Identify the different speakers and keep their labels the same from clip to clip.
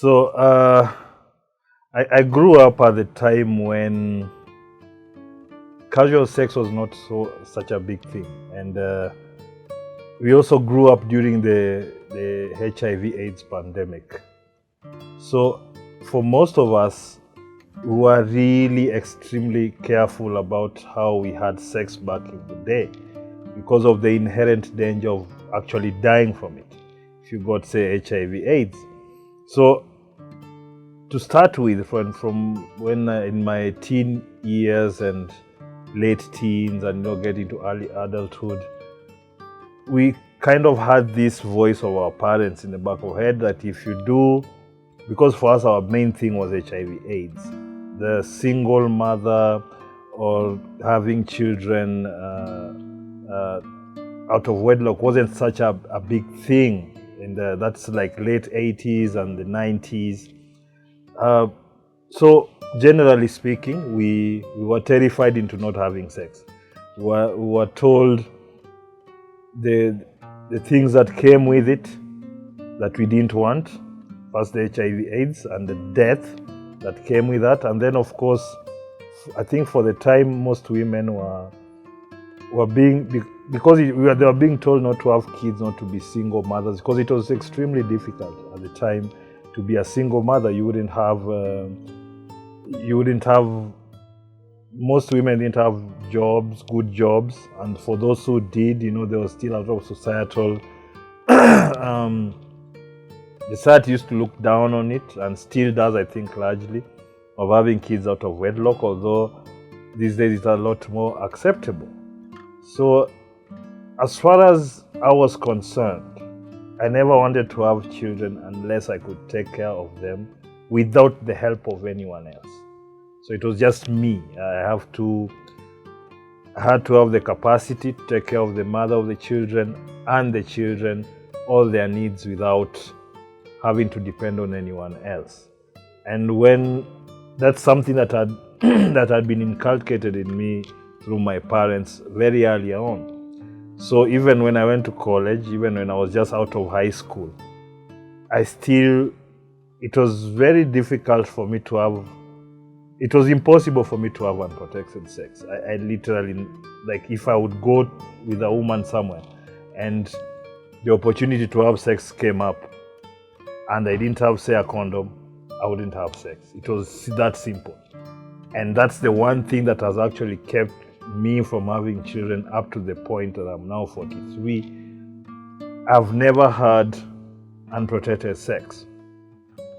Speaker 1: So I grew up at the time when casual sex was not such a big thing, and we also grew up during the HIV/AIDS pandemic. So for most of us, we were really extremely careful about how we had sex back in the day because of the inherent danger of actually dying from it if you got, say, HIV/AIDS. So to start with, from when in my teen years and late teens and getting to early adulthood, we kind of had this voice of our parents in the back of our head that if you do, because for us our main thing was HIV/AIDS, the single mother or having children out of wedlock wasn't such a big thing. That's like late 80s and the 90s. So generally speaking, we were terrified into not having sex. We were told the things that came with it that we didn't want. First the HIV/AIDS and the death that came with that, and then of course, I think for the time most women were being, because they were being told not to have kids, not to be single mothers, because it was extremely difficult at the time to be a single mother. You wouldn't have most women didn't have jobs, good jobs, and for those who did, there was still a lot of societal the society used to look down on it, and still does, I think, largely, of having kids out of wedlock, although these days it's a lot more acceptable. So as far as I was concerned, I never wanted to have children unless I could take care of them without the help of anyone else. So it was just me. I had to have the capacity to take care of the mother of the children and the children, all their needs, without having to depend on anyone else. And when that's something that had that had been inculcated in me through my parents very early on. So even when I went to college, even when I was just out of high school, it was very difficult for me to have, it was impossible for me to have unprotected sex. I literally, like, if I would go with a woman somewhere and the opportunity to have sex came up and I didn't have, say, a condom, I wouldn't have sex. It was that simple. And that's the one thing that has actually kept me from having children up to the point that I'm now 43. I've never had unprotected sex.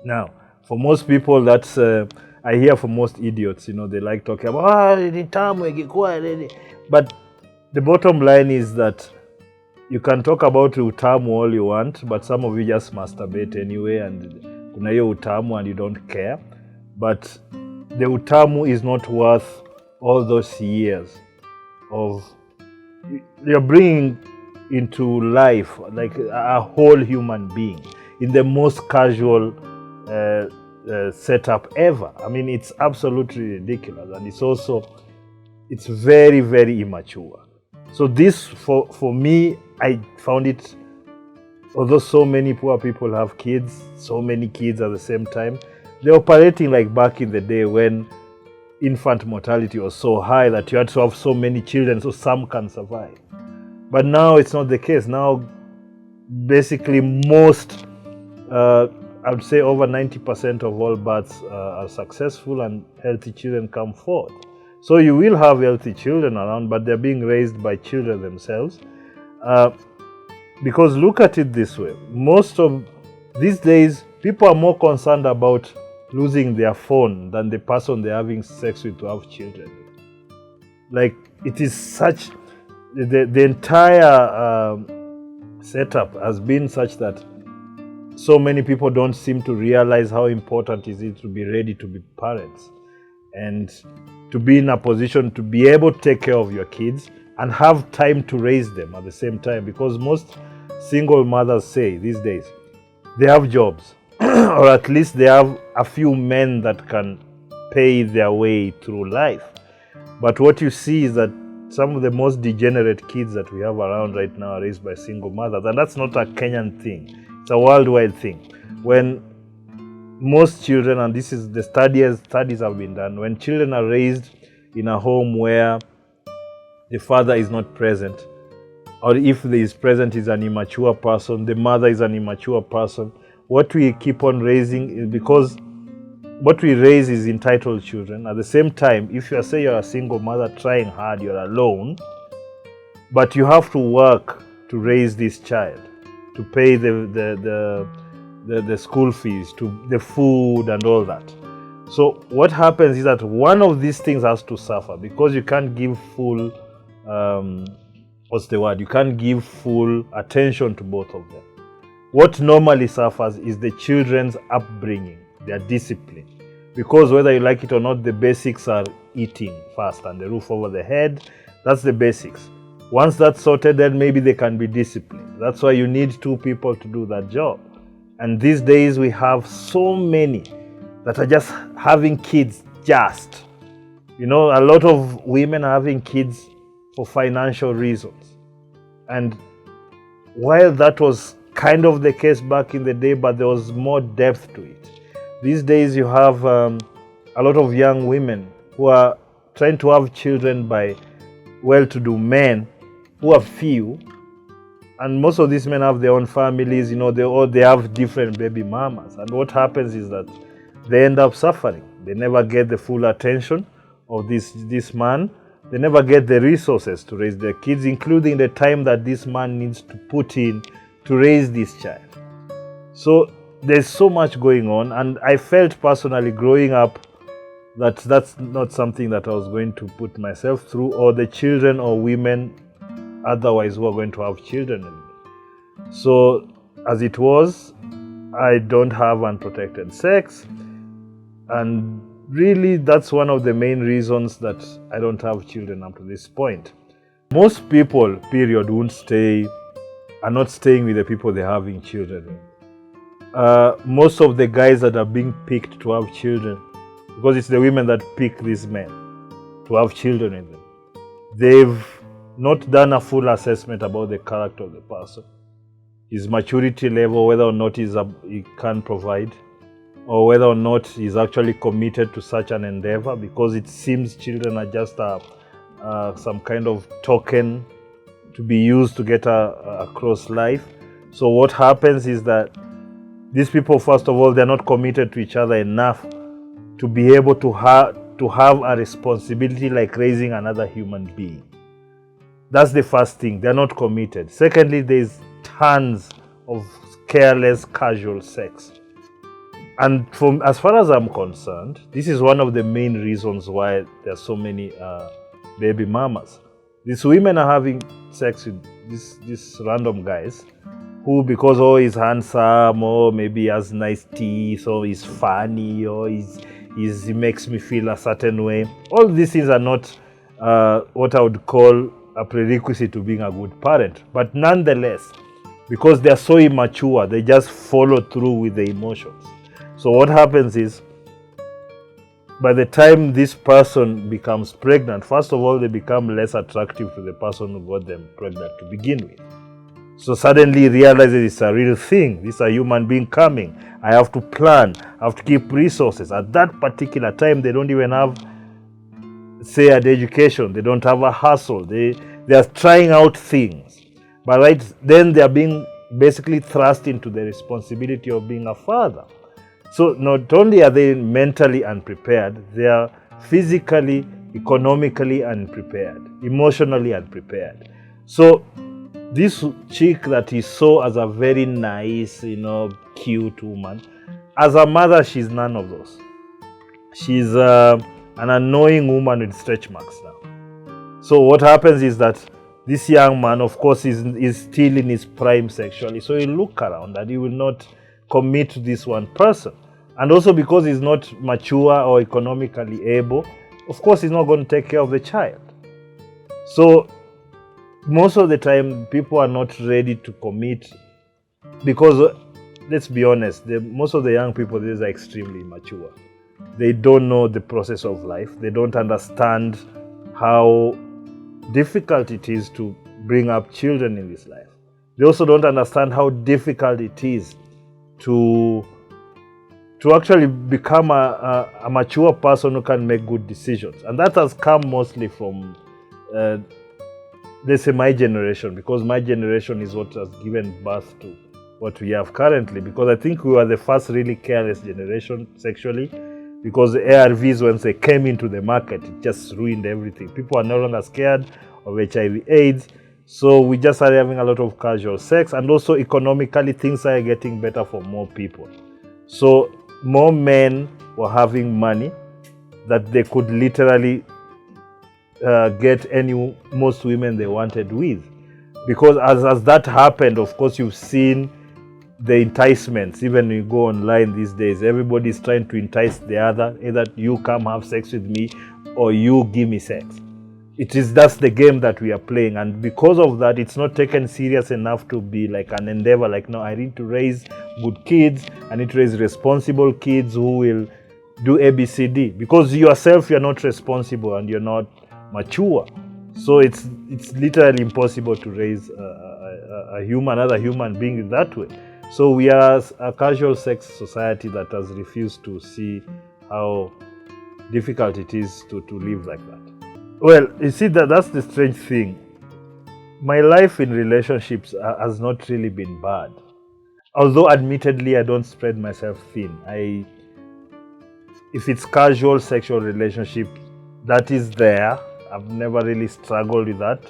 Speaker 1: Now, for most people, that's I hear from most idiots, they like talking about the time we get quiet. But the bottom line is that you can talk about utamu all you want, but some of you just masturbate anyway, and kuna hiyo utamu and you don't care. But the utamu is not worth all those years of you're bringing into life like a whole human being in the most casual setup ever. I mean, it's absolutely ridiculous, and it's very, very immature. So this, for me, I found it, although so many poor people have kids, so many kids at the same time, they're operating like back in the day when infant mortality was so high that you had to have so many children so some can survive. But now it's not the case. Now, basically most, I would say over 90% of all births are successful and healthy children come forth. So you will have healthy children around, but they're being raised by children themselves. Because look at it this way, most of these days, people are more concerned about losing their phone than the person they're having sex with to have children. Like, it is such, the entire setup has been such that so many people don't seem to realize how important it is to be ready to be parents and to be in a position to be able to take care of your kids and have time to raise them at the same time, because most single mothers say these days they have jobs or at least they have a few men that can pay their way through life. But what you see is that some of the most degenerate kids that we have around right now are raised by single mothers, and that's not a Kenyan thing, it's a worldwide thing. When most children, and this is the studies have been done, when children are raised in a home where the father is not present, or if he is present is an immature person, the mother is an immature person, what we keep on raising is, because what we raise is entitled children. At the same time, if you say you're a single mother trying hard, you're alone, but you have to work to raise this child, to pay the school fees, to the food and all that. So what happens is that one of these things has to suffer, because you can't give full, you can't give full attention to both of them. What normally suffers is the children's upbringing, their discipline. Because whether you like it or not, the basics are eating first and the roof over the head. That's the basics. Once that's sorted, then maybe they can be disciplined. That's why you need two people to do that job. And these days we have so many that are just having kids just. A lot of women are having kids for financial reasons. And while that was kind of the case back in the day, but there was more depth to it. These days you have a lot of young women who are trying to have children by well-to-do men who are few, and most of these men have their own families, they have different baby mamas, and what happens is that they end up suffering. They never get the full attention of this man. They never get the resources to raise their kids, including the time that this man needs to put in to raise this child. So there's so much going on, and I felt personally growing up that that's not something that I was going to put myself through, or the children or women otherwise who are going to have children. So as it was, I don't have unprotected sex, and really that's one of the main reasons that I don't have children up to this point. Most people, period, are not staying with the people they're having children with. Most of the guys that are being picked to have children, because it's the women that pick these men to have children with them, they've not done a full assessment about the character of the person, his maturity level, whether or not he can provide, or whether or not he's actually committed to such an endeavor, because it seems children are just some kind of token to be used to get across life. So what happens is that these people, first of all, they're not committed to each other enough to be able to have a responsibility like raising another human being. That's the first thing. They're not committed. Secondly, there's tons of careless, casual sex. And as far as I'm concerned, this is one of the main reasons why there are so many baby mamas. These women are having sex with these random guys who, because he's handsome, or maybe he has nice teeth, or he's funny, or he makes me feel a certain way. All these things are not what I would call a prerequisite to being a good parent. But nonetheless, because they are so immature, they just follow through with the emotions. So what happens is, by the time this person becomes pregnant, first of all, they become less attractive to the person who got them pregnant to begin with. So suddenly realizes it's a real thing. This is a human being coming. I have to plan. I have to keep resources. At that particular time, they don't even have, say, an education. They don't have a hustle. They are trying out things. But then they are being basically thrust into the responsibility of being a father. So not only are they mentally unprepared, they are physically, economically unprepared, emotionally unprepared. So this chick that he saw as a very nice, cute woman, as a mother, she's none of those. She's an annoying woman with stretch marks now. So what happens is that this young man, of course, is still in his prime sexually. So he'll look around and he will not commit to this one person. And also because he's not mature or economically able, of course, he's not going to take care of the child. So most of the time, people are not ready to commit because, let's be honest, most of the young people these are extremely immature. They don't know the process of life. They don't understand how difficult it is to bring up children in this life. They also don't understand how difficult it is to to actually become a mature person who can make good decisions. And that has come mostly from, let's say, my generation, because my generation is what has given birth to what we have currently, because I think we were the first really careless generation sexually, because the ARVs, once they came into the market, it just ruined everything. People are no longer scared of HIV AIDS, so we just started having a lot of casual sex, and also economically things are getting better for more people. So more men were having money that they could literally get most women they wanted with. Because as that happened, of course, you've seen the enticements. Even when you go online these days, everybody's trying to entice the other. Either you come have sex with me or you give me sex. That's the game that we are playing. And because of that, it's not taken serious enough to be like an endeavor. Like, no, I need to raise good kids. I need to raise responsible kids who will do ABCD. Because yourself, you're not responsible and you're not mature. So it's literally impossible to raise another human being that way. So we are a casual sex society that has refused to see how difficult it is to live like that. Well, you see, that's the strange thing. My life in relationships has not really been bad. Although admittedly I don't spread myself thin. If it's casual sexual relationship, that is there. I've never really struggled with that.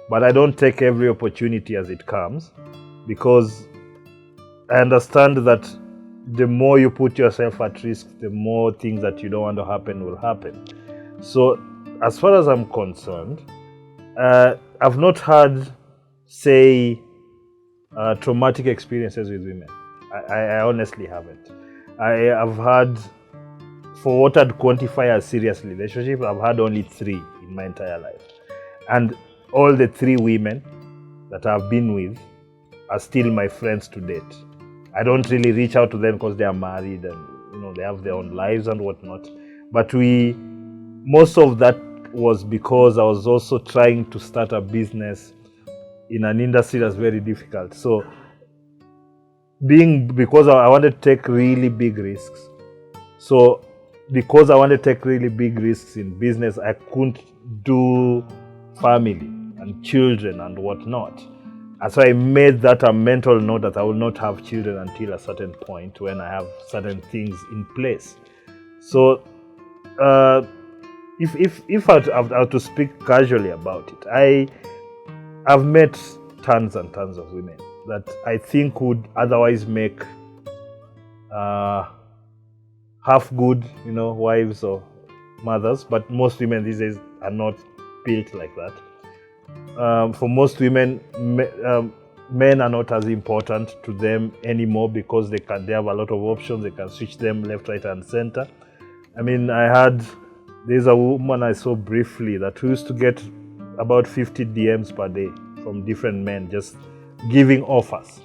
Speaker 1: But I don't take every opportunity as it comes, because I understand that the more you put yourself at risk, the more things that you don't want to happen will happen. So as far as I'm concerned, I've not had, say, traumatic experiences with women. I honestly haven't. I have had, for what I'd quantify as serious relationship, I've had only 3 in my entire life. And all the 3 women that I've been with are still my friends to date. I don't really reach out to them because they are married and they have their own lives and whatnot. But most of that was because I was also trying to start a business in an industry that's very difficult. So because I wanted to take really big risks. So because I wanted to take really big risks in business, I couldn't do family and children and whatnot. And so I made that a mental note that I will not have children until a certain point when I have certain things in place. So if I have to speak casually about it, I've met tons and tons of women that I think would otherwise make half good, wives or mothers, but most women these days are not built like that. For most women, men are not as important to them anymore because they have a lot of options. They can switch them left, right, and center. I mean, there's a woman I saw briefly that used to get about 50 DMs per day from different men just giving offers.